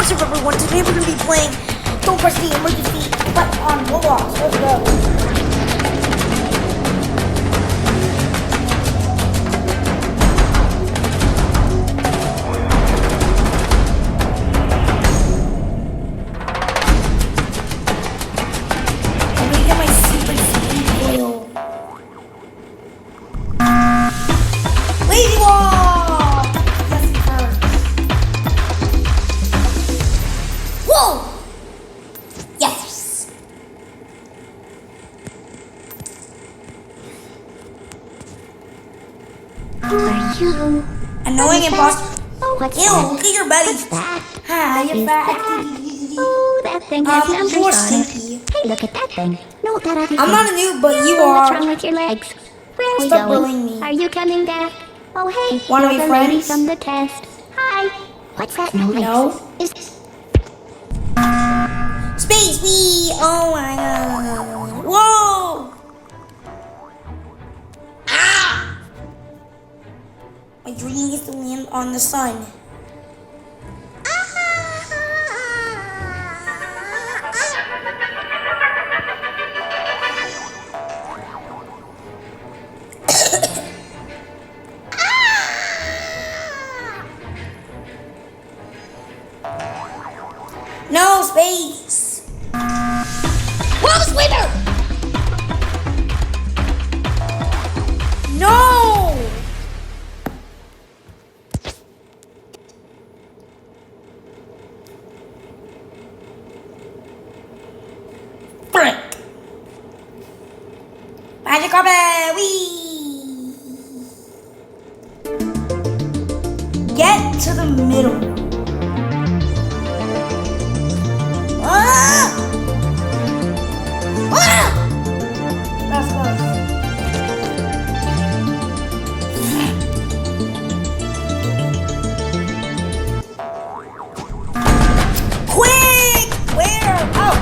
What's up, everyone? Today we're going to be playing Don't Press the Emergency Button on Roblox. Let's go. I'm going to get my super speed oil. Lazy wall! Yes, it hurts. Whoa! Yes! Who are you? Annoying imposter. What's Ew, that? look at your belly. What's that? Hi, What you're is fat. that? Oh, that thing has numbers You're on it. stinky. Hey, look at that thing. No, that other I'm thing. not a noob, but you What's are. wrong with your legs? Where are we Stop going? bullying me. Are you coming back? Oh, hey, Wanna you're be the lady friends? from the test. Hi. What's that noise? No. Is Space me! Oh my god. Whoa! Ah! My dream is to land on the sun. No space! Whoa, Slither! No! Frick! Magic carpet! Whee! Get to the middle. Ah! Ah! That's close. Quick! Where? Oh!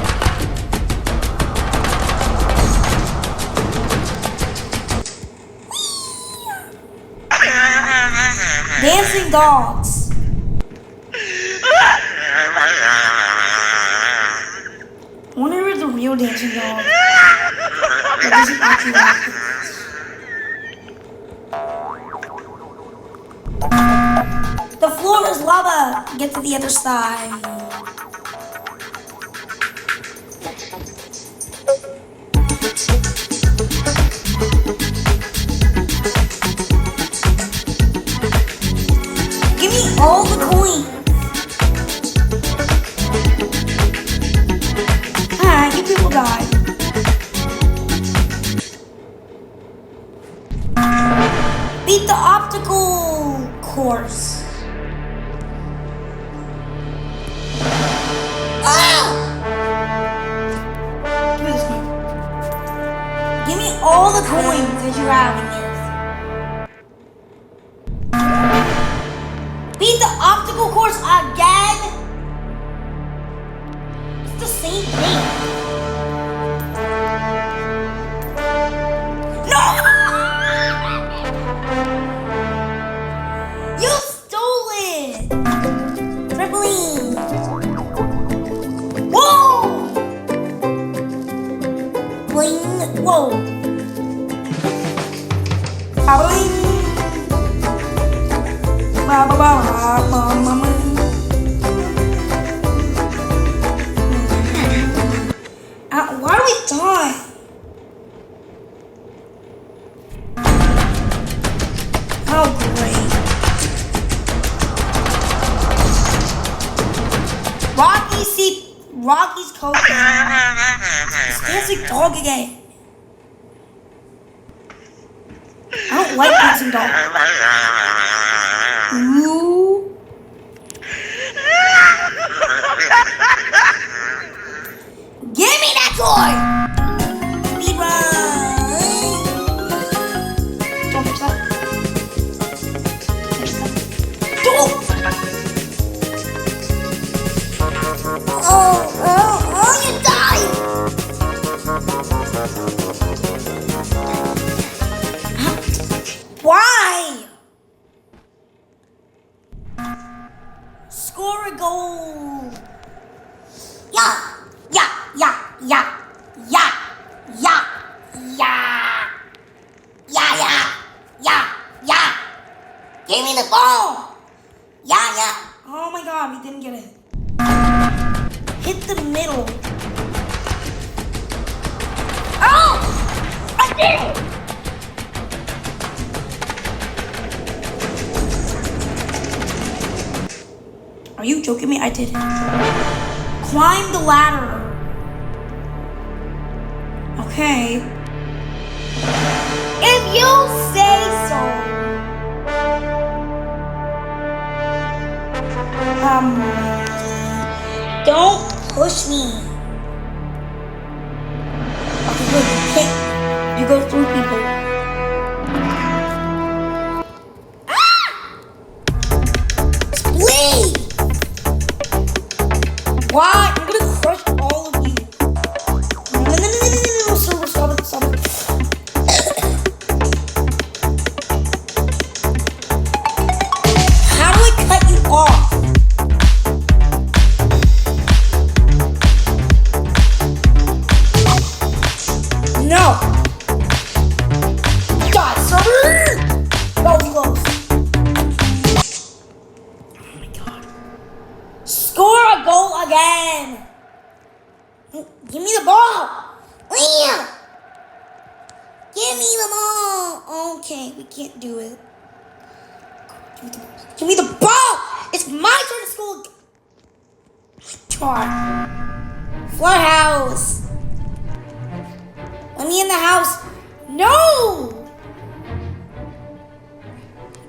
Dancing dogs. I wonder if the real dancing dog. That doesn't actually happen. The floor is lava. Get to the other side. Give me all the coins. Ah, you people died. Beat the obstacle course. Ah! Give me this one. Give me all the coins that you have in this. Beat the obstacle course again? It's the same thing. No! You stole it! Trampoline! Whoa! Bling! Whoa! Bling! Ba ba ba ba ba ba ba. Why do we die? Oh, great. Rocky's coach. It's dancing dog again. I don't like dancing dog. Ooh. Give me that toy! Speed run! Don't touch that. Don't! Oh, you died! Why? Score a goal! Yeah, yeah, yeah, yeah, yeah, yeah, yeah, yeah, yeah, yeah. Give me the ball. Yeah, yeah. Oh my God, we didn't get it. Hit the middle. Oh, I did it. Are you joking me? I did it. Climb the ladder. Okay. If you say so. Don't push me. Okay, good. You go through people. Split! Why? I'm gonna crush all of you. No, stop it. How do I cut you off? No. God, sir. That was close. Oh my God. Score a goal again. Give me the ball. Liam. Give me the ball. Okay, we can't do it. Give me the ball. It's my turn to score. God. Floor house. Let me in the house. No.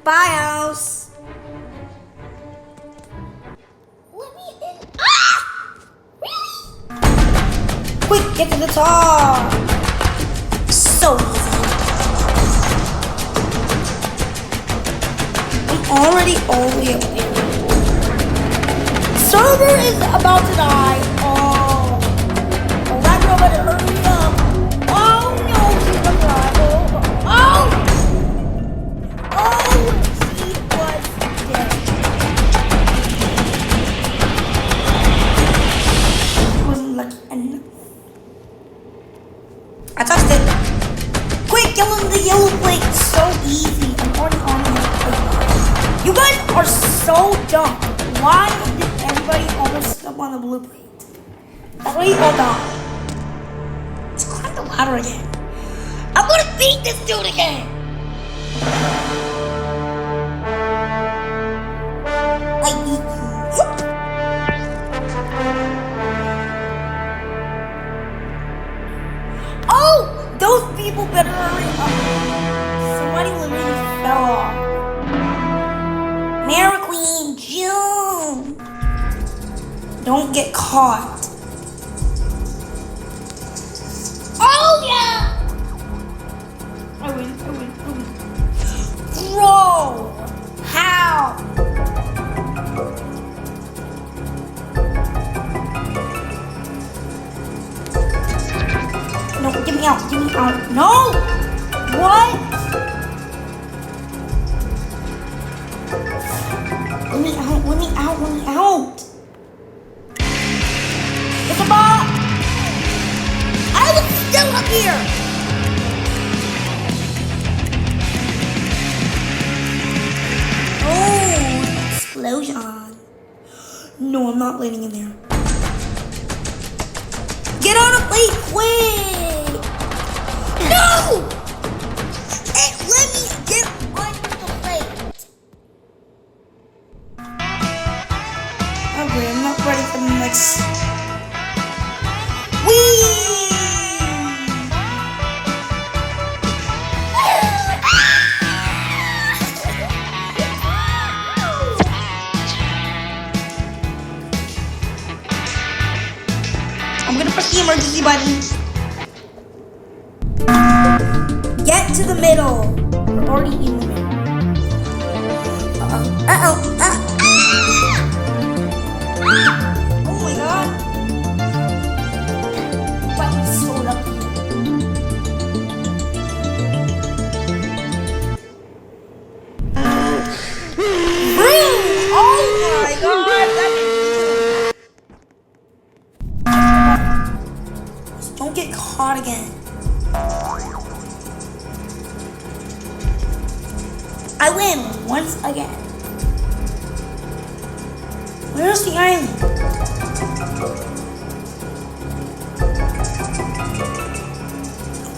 Bye, house. Let me in. Ah! Really? Quick, get to the top. So easy. I'm already all the way away. Server is about to die. Oh, that girl better hurry up. Oh no, she's alive. Oh, she was dead. She wasn't lucky enough. I touched it. Quick, get on the yellow plate. So easy. I'm already on the yellow plate. You guys are so dumb. Why did everybody almost step on the blue plate? That's why you all died. Let's climb the ladder again. I'm gonna beat this dude again. I beat you. Oh, those people better hurry up. Somebody literally fell off. Mary Queen, June. Don't get caught. Oh yeah! I win. Bro! How? No, get me out. No! What? Let me out. It's a ball. I was still up here. Oh, explosion. No, I'm not landing in there. Get on a plate, quick. No! Hey, let me get on the plate. Okay, I'm not ready for the next. Whee! I'm gonna press the emergency button. Get to the middle. We're already in the middle. Oh my God. Button slowed up. Oh my God. caught again. I win once again. Where's the island?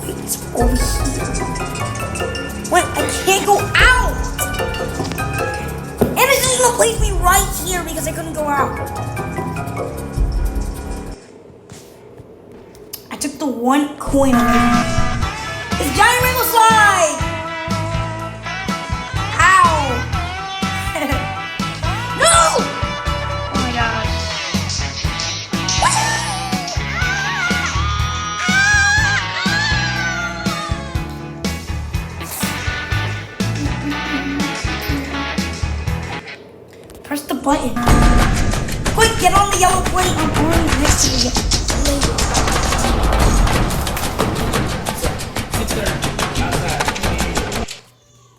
Wait, it's over here. Wait, I can't go out! And it's just gonna place me right here because I couldn't go out. I took the one coin away. It's giant rainbow slide! Ow! No! Oh my god. Press the button. Quick, get on the yellow plate. I'm already next to the yellow plate. Sit there. Outside.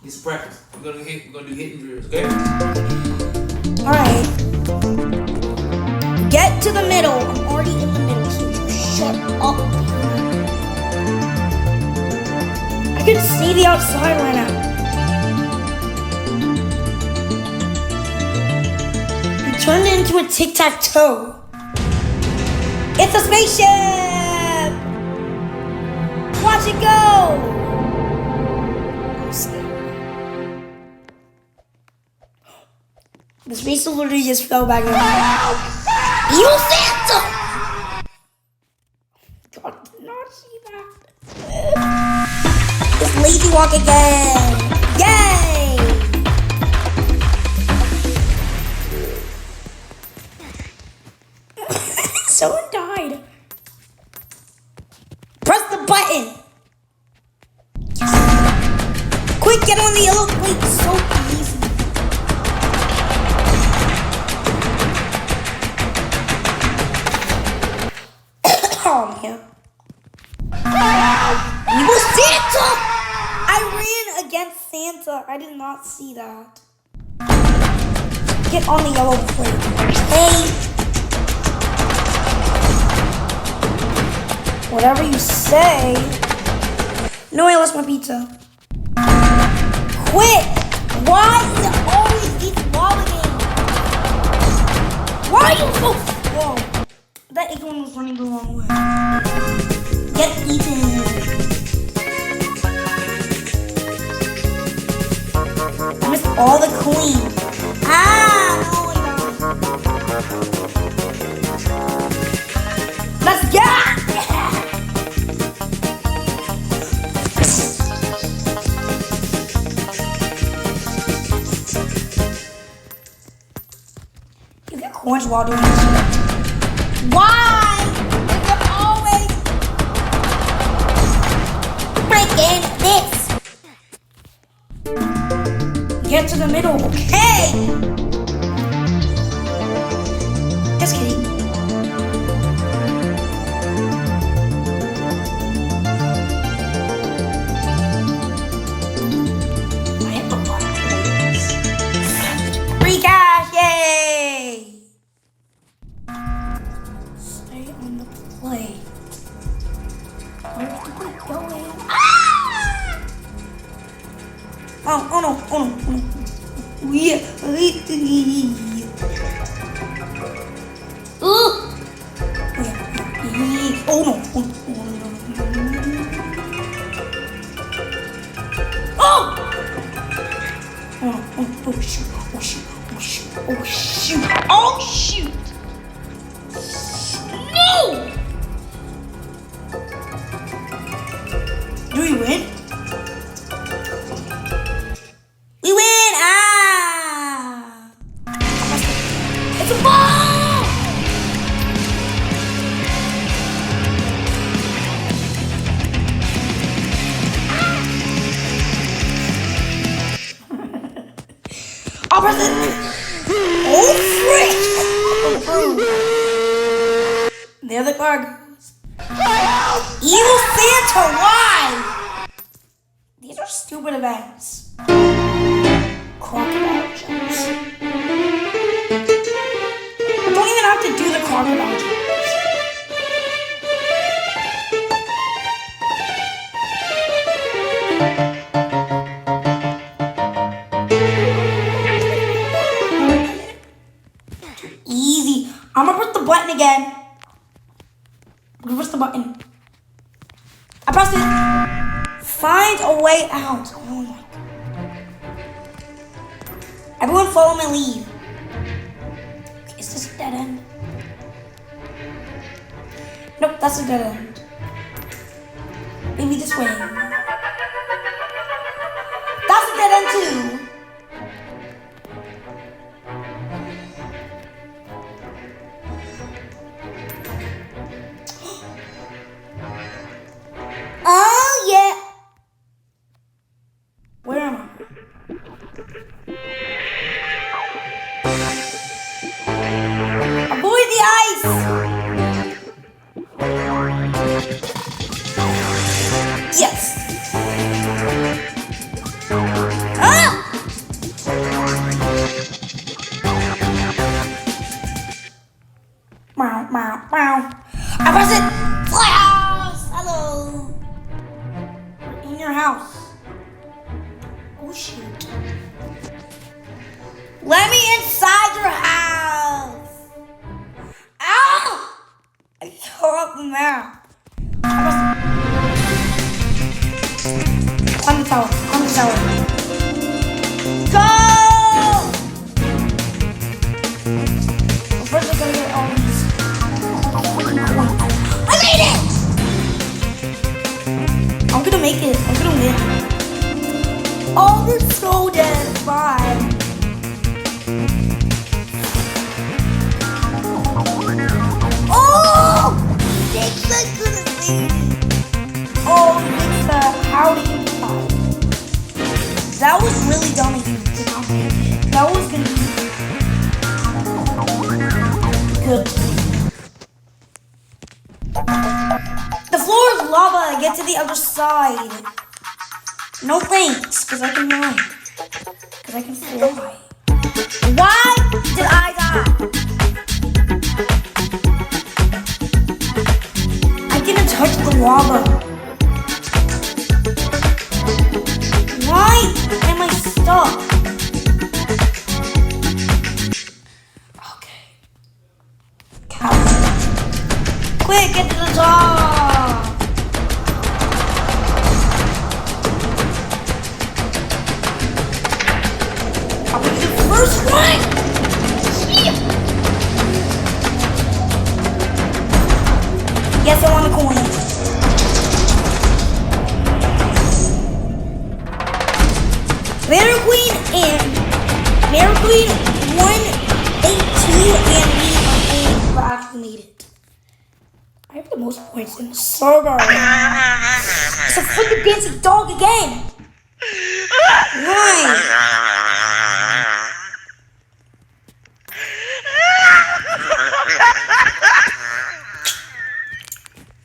Need some practice. We're gonna do hitting drills, okay? Alright. Get to the middle. I'm already in the middle, so you shut up. I can see the outside right now. It turned into a tic-tac-toe. It's a spaceship! Watch it go! I'm scared. The space literally just fell back in. Evil Santa! God, did not see that. It's Lazy Walk again! Yay! Someone died. Press the button. Yes. Quick, get on the yellow plate. It's so easy. Oh man. Evil Santa! I ran against Santa. I did not see that. Get on the yellow plate. Hey. Whatever you say. No, I lost my pizza. Quit! Why is it always these lava games? Why are you so slow? That acorn was running the wrong way. Get eaten. I missed all the coins. Ah! Oh my god. Let's get! You get coins while doing this. Why is it always breaking this? Get to the middle, okay? Just kidding. I hit the button. Free cash, yay! Stay on the plate. Where's the plate going? Ah! Oh no, oh no, oh no. Yeah. Oh no. Oh! Oh shoot, oh shoot, oh shoot, oh shoot, oh shoot! No! Do we win? We win! Ah! It's a ball! I'll press it! Oh, frick! There the car goes. Evil Santa, why? These are stupid events. Crocodile jumps. I don't even have to do the crocodile jumps. Too easy. I'm gonna press the button again. I'm gonna press the button. I pressed it. Find a way out. Oh my god. Everyone follow my lead. Okay, is this a dead end? Nope, that's a dead end. Maybe this way. That's a dead end too. Oh yeah. Where am I? Avoid the ice. Yes. Ah! Meow, meow, meow. I press it. Fly house. Hello. We're in your house. Oh shoot. Let me inside your house. Ow! I tore up the map. Climb the tower. Climb the tower. Go! Well, first I gotta get all these. I made it! I'm gonna make it. I'm gonna win. Oh, they're so dead. Bye. Oh! Thanks, I couldn't make it. Oh, Nixa, how did you die? That was really dumb of you to not make it. That was gonna be good. The floor is lava. Get to the other side. No thanks, because I can run. Because I can fly. Why did I die? I didn't touch the lava. Why am I stuck? Okay. Couch. Quick, get to the top. I'll be the first one. Yes, I want a coin. Mary Queen and Mary Queen 182 and me actually made it. I have the most points in the server. It's a freaking dancing dog again. Why?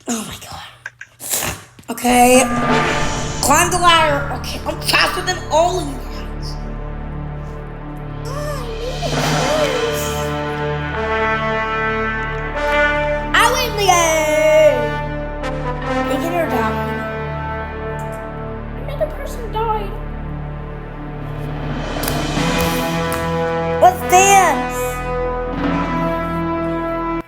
Oh my god. Okay. Climb the ladder. Okay, I'm faster than all of you guys. I win the game. They get her down. Another person died. Let's dance.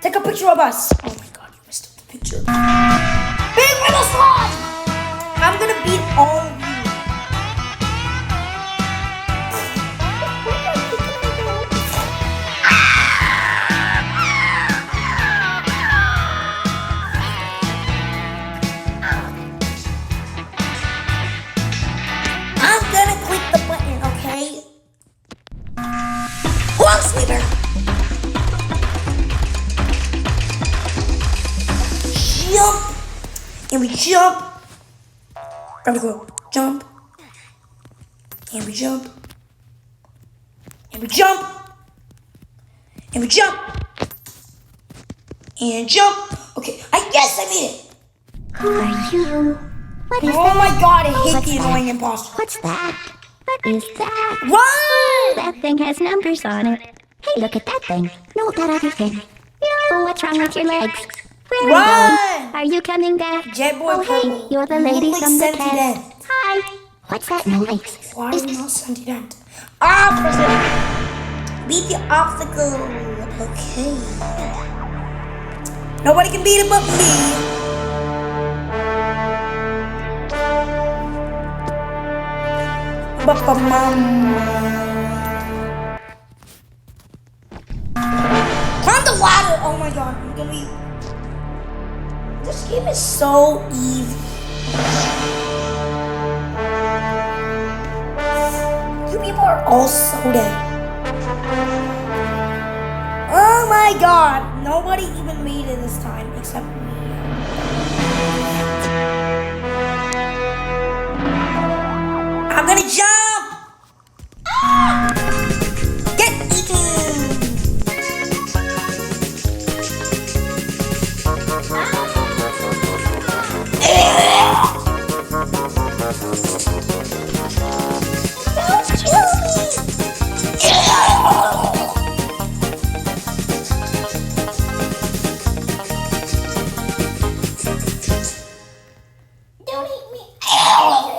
Take a picture of us. Oh my god, you messed up the picture. Big little slide. I'm gonna beat all of you. I'm gonna click the button, okay? Long sweeper. Jump. And we jump. Grab the globe. Jump. And we jump. And we jump. And we jump. And jump. Okay, I guess I made it. Who are you? What is Oh that? my god, I hate What's the that? annoying imposter. What's that? What is that? Run! That thing has numbers on it. Hey, look at that thing. Note that other thing. Oh, what's wrong with your legs? Where are you Run! going? Are you coming back? Jetboy Oh, hey, Purple. you're the You lady look like from the Sentient. test. Hi. What's that noise? Why are you not sentient? Ah, press it. Beat the obstacle. Okay. Nobody can beat him but me. Climb the ladder! Oh my god, I'm gonna be... This game is so easy. You people are all so dead. Oh my god, nobody even made it this time except me. I'm gonna jump! Ah! Get eaten! Don't kill me! Don't eat me!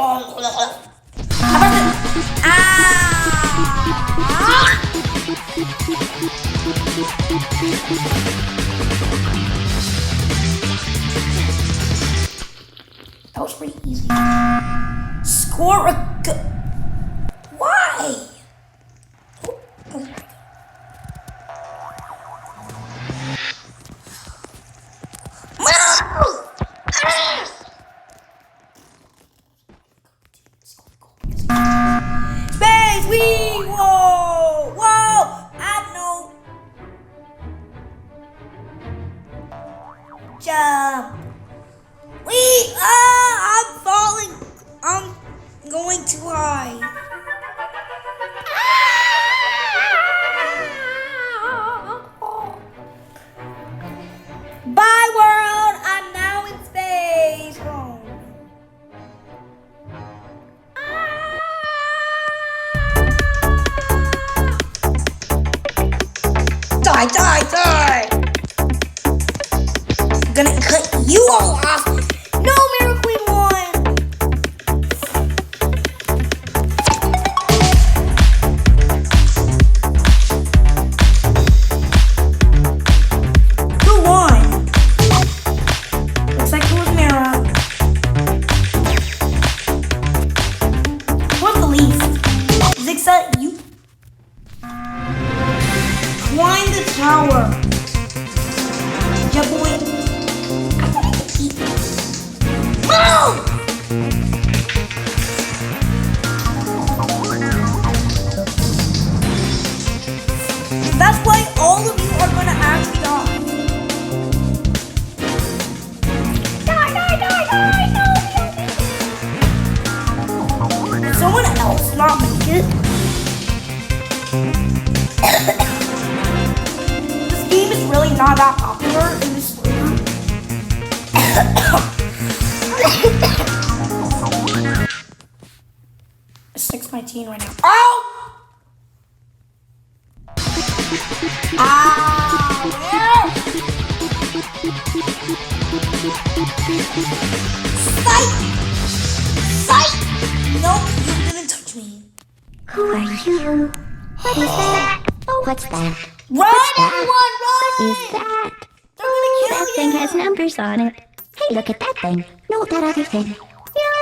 That was pretty easy. Score a go. Why? Space! Wee! Whoa! Whoa! I know. Jump! Wait! I'm falling! I'm going too high. Bye, world! I'm now in space! Oh. Die, die, die! I'm gonna cut you all off! No, Mary Queen won! Who won? Looks like it was Mara. What's the least? Zixa, you climb the tower. Yeah, boy. That's why all of you are gonna actually die. Die! Did someone else not make it? This game is really not that popular in this server. It's 6:19 right now. Oh! Where? Sight! Sight! No, you didn't touch me. Who are you? What is that? Oh, what's that? Run, everyone, What run! is that? They're gonna That kill thing you. has numbers on it. Hey, look at that thing. No, that other thing.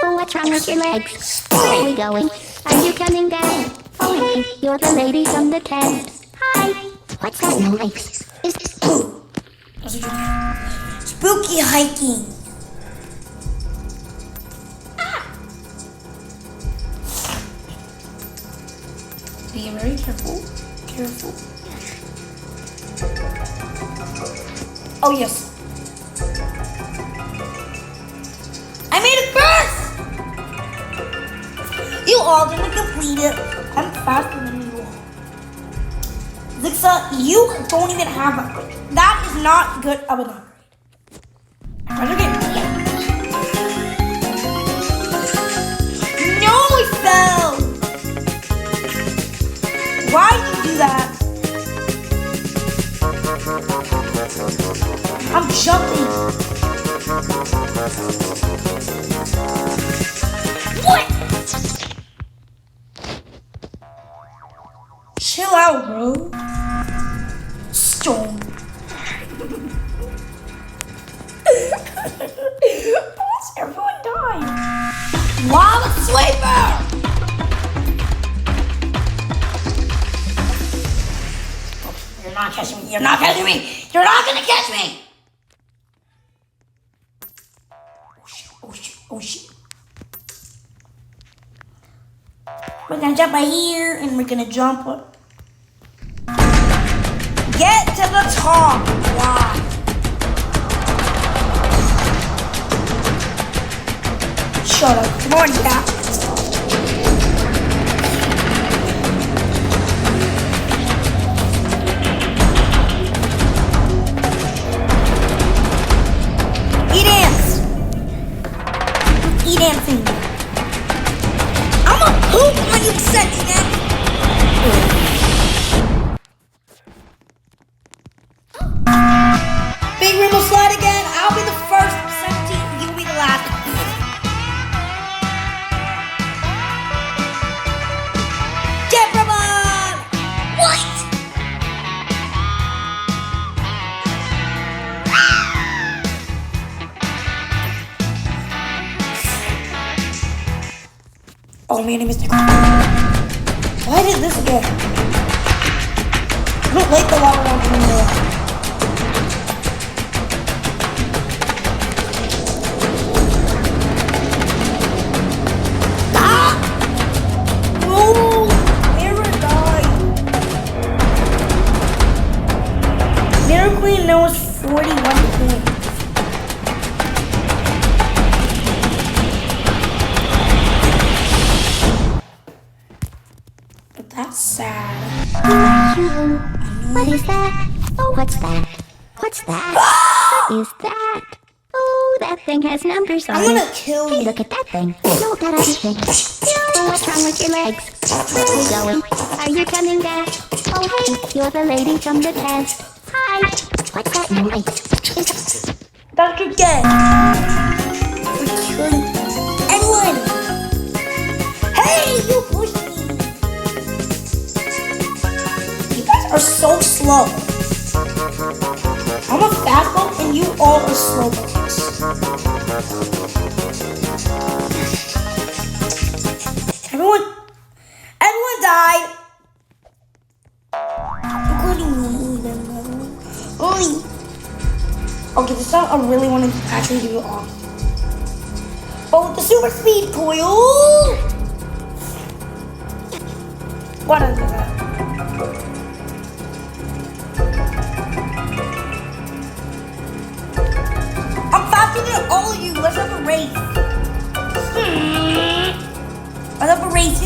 Oh, what's wrong with your legs? Where are we going? Are you coming down? Oh, hey, you're the lady from the tent. Hi. What's that noise? Is this... Spooky hiking. Be very careful. Careful. Oh, yes. I made it first! You all didn't complete it. I'm faster than you all. Zixa, you don't even have a... That is not good of an upgrade. Better get... No, I fell! Why did you do that? I'm jumping. What? Chill out, bro. Storm. Almost everyone died. Lava Sweeper! You're not catching me. You're not catching me. You're not gonna catch me. Oh shit. Oh shit. Oh shit. We're gonna jump right here and we're gonna jump up. Get to the top. Wow. Shut up. Come on, cat. Dancing. I'm a poop on you, sexy man. Big rim will slide again. I'll be the first. 17. You'll be the last. Deborah! What? Oh, my name is Nicole. Why did this again? I don't like the lava one anymore. Ah! No! Mirror died. Mirror Queen knows 41 points. That's sad. What is that? Oh, what's that? What's that? What is that? Oh, that thing has numbers on it. I'm gonna kill Hey, you. look at that thing. No, that other thing. Oh, what's wrong with your legs? Where are we going? Are you coming back? Oh, hey, you're the lady from the test. Hi. What's that noise? That's again. Anyone? Hey, you pushed me. You guys are so slow. I'm a fast boat and you all are slow boats. Everyone died. Including me. Only. Okay, this time I really want to actually do it off. But with the super speed coil. What is that? I'm faster than all of you. Let's have a race. Let's have a race.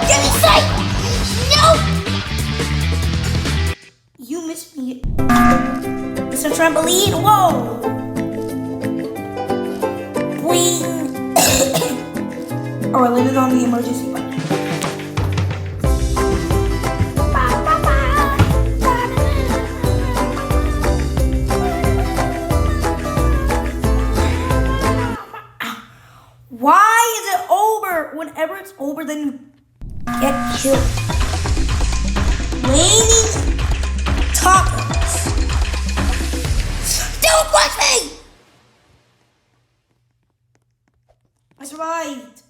Get inside! No! You missed me. It's a trampoline. Whoa! Wing. Oh, I landed on the emergency button. Why is it over? Whenever it's over, then you get killed. Raining tacos. Don't push me! I survived.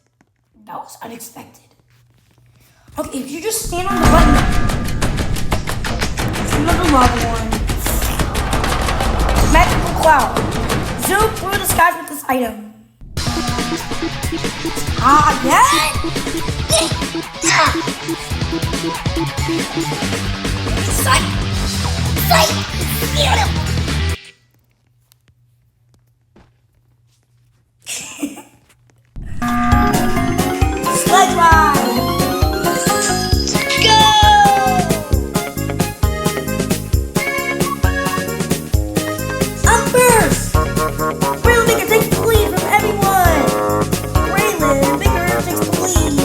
That was unexpected. Okay, if you just stand on the button. There's another lava one. Magical cloud. Zoom through the skies with this item. Again? Sight! Sight! Sled ride! Go! I'm first! Real nigga takes the lead from everyone! Braylon, Bigger takes the lead!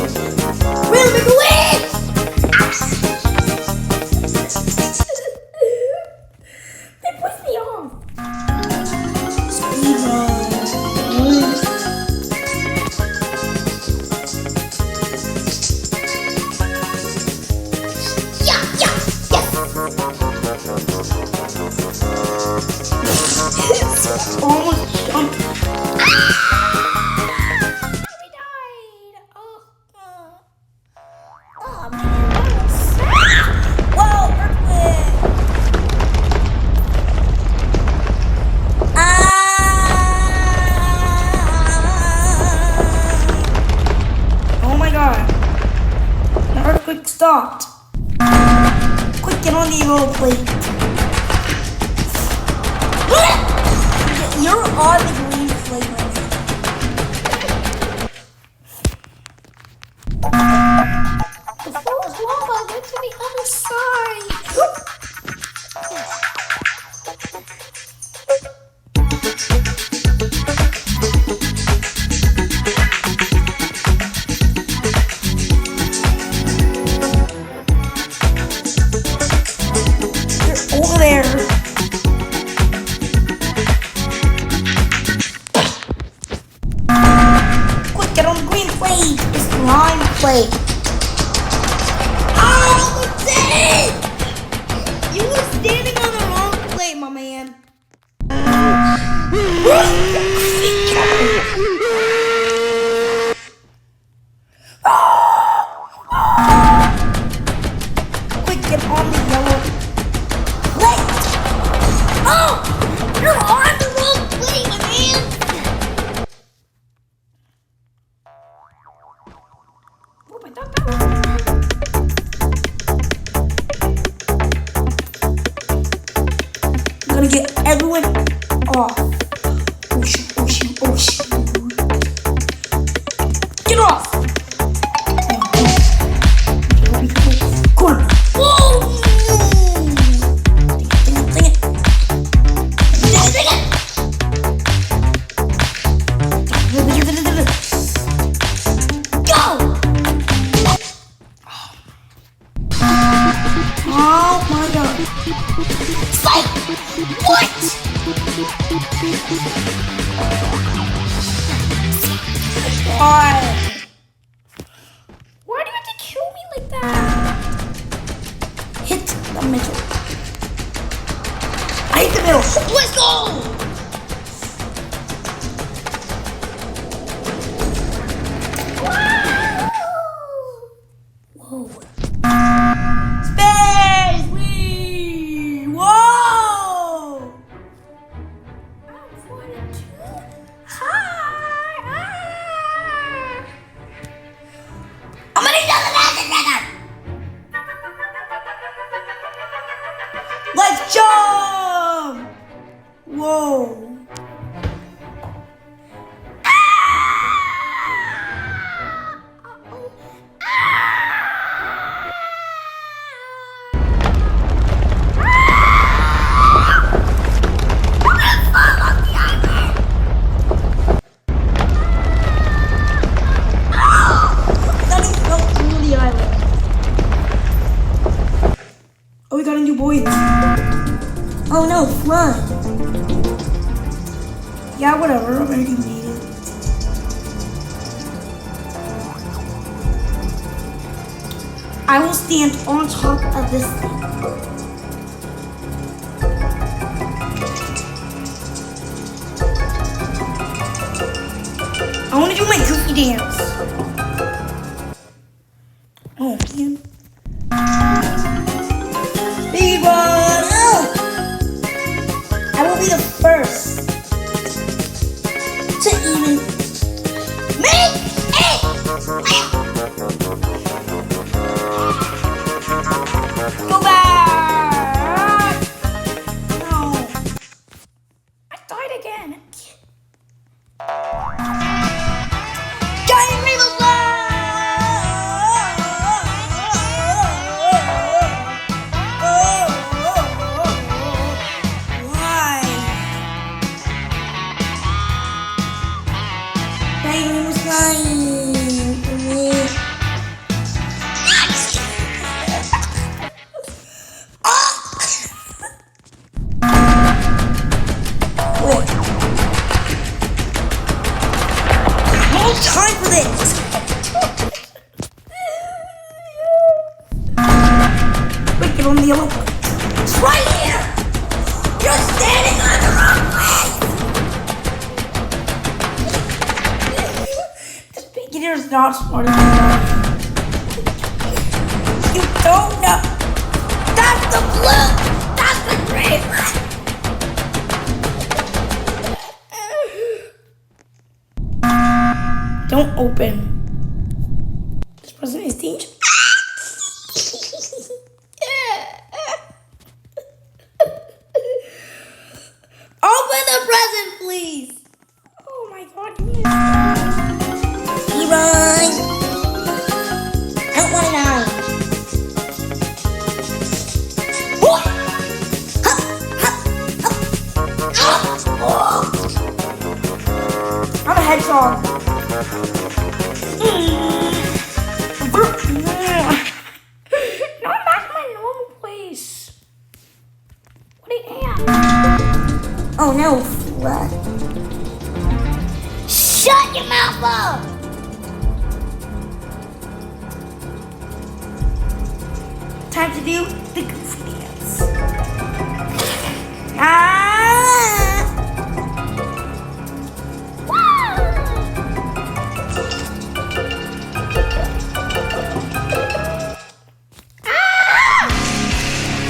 Real nigga wins! They pushed me off! Quick, get on the yellow plate. You're on the green plate right now. The floor is lava. Go to the other side. You're over there. Quick, get on the green plate. It's lime plate. Oh, dang! You were standing on the wrong plate, my man. Quick, get on the yellow plate. Oh, you're on the wrong plate, my man. Oh, my God. I'm gonna get everyone off. Oh shoot, oh shoot, oh shoot. Get off! Corner. Whoa! Dang it. Go! Oh my God. Fight! What? Why? Why do you have to kill me like that? Hit the middle. I hit the middle. Let's go! Whoa. Space! Wee! Whoa! I'm 42. Hi! I'm gonna do the Let's jump! Whoa! Oh, we got a new boy. Oh no, flood. Yeah, whatever. I already made it. I will stand on top of this thing. I want to do my goofy dance. Oh, man. Big one! Oh! I will be the first to even make it! Go back! No. I died again. Giant rainbow flag! Why? Rain was flying for me. Wait. No time for this. Wait, get on the yellow. It's right here. You're standing on the wrong way. This beginner is not smart enough. You don't know. That's the blue. That's the green one. Don't open. This present is dangerous. hedgehog. No, I'm back to my normal place. What am I? Oh no, what? Shut your mouth up! Time to do the goofy dance.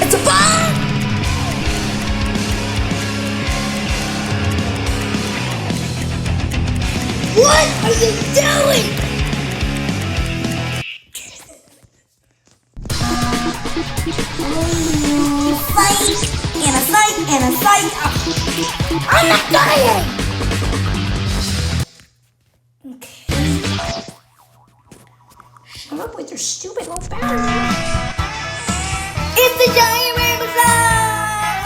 It's a bomb! What are you doing? Fight and a fight. I'm not dying. Okay. Shut up with your stupid little battery. It's the giant rainbow slide.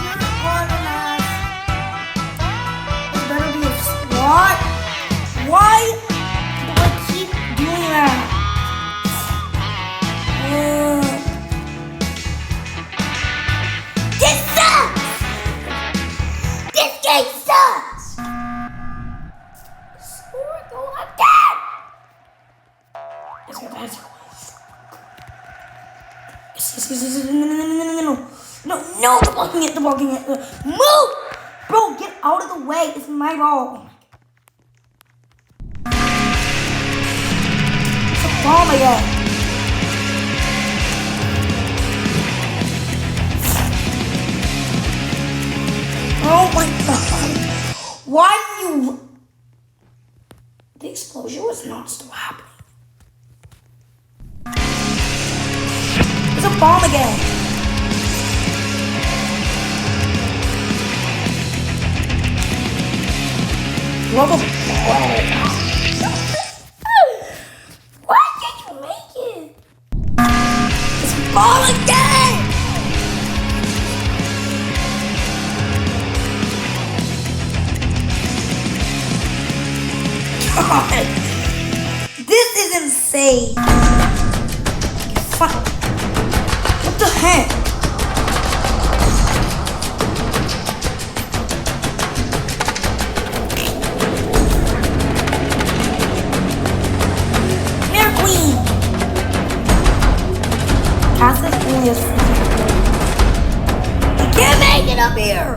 You're organized. There better be a SWAT. Why do I keep doing that? This sucks! This game sucks! Snorkel, I'm dead! No, the ball can get. Move! Bro, get out of the way. It's my ball. It's a bomb again. Oh my god. Why do you... The explosion was not still happening. There's a bomb again. Why can't you make it? It's a bomb again! God, this is insane. Fuck. What the heck? Here, Queen. Cassius only has 4. I can't make it up here.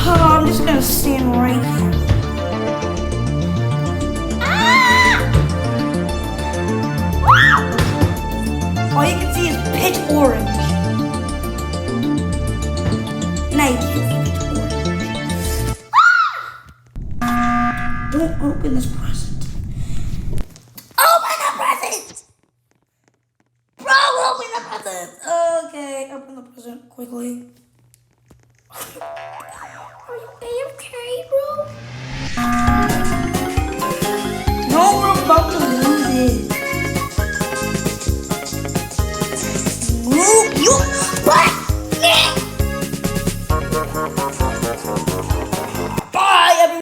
Oh, I'm just gonna stand right here. All you can see is pitch orange. Now you can't see pitch orange. Don't open this present. Open the present! Bro, open the present! Okay, open the present quickly. Are you AFK, bro? No, we're about to lose it. Move, you what?